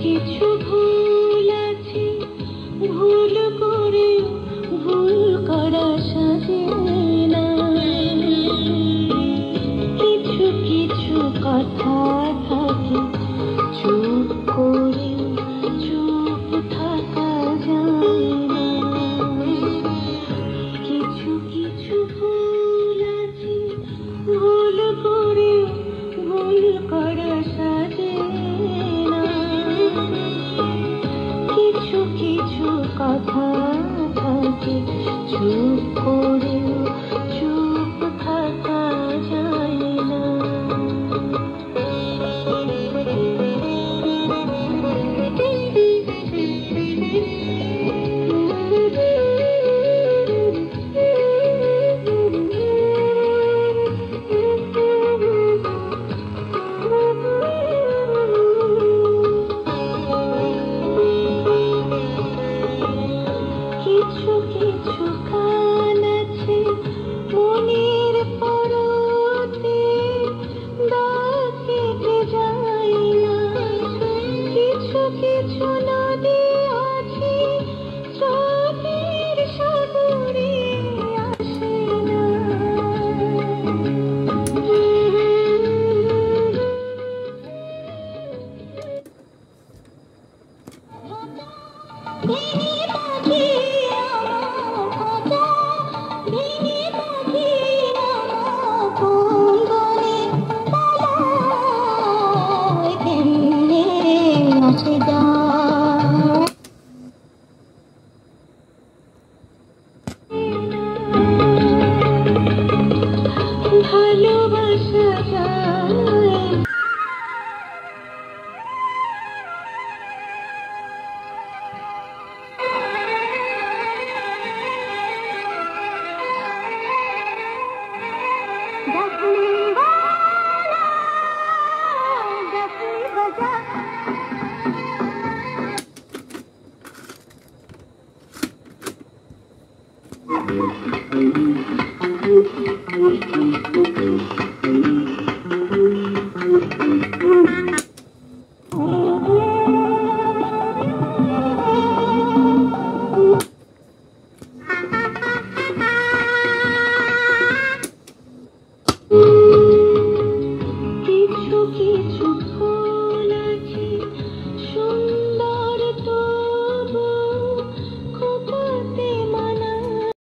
কিছু ভুল আছে, ভুল করে ভুল করা সাজে না। কিছু কিছু কথা থাকে, চুপ করে চুপ থাকা যায় না। কিছু কিছু ভুল আছে, ভুল করে ভুল করা সাজে না। কিছু কিছু কথা থাকে, চুপ করে চুপ থাকা যায় না। কিছু কিছু গান আছে মনের পরতে, দাগ কেটে যায় না। কিছু কিছু নদী আছে স্রোতের সাগরে আসে না। ভেঙে পাখি আমার খাঁচা, ভেঙে পাখি আমার কোন বনে পালায়, কেমনে আসে যায়।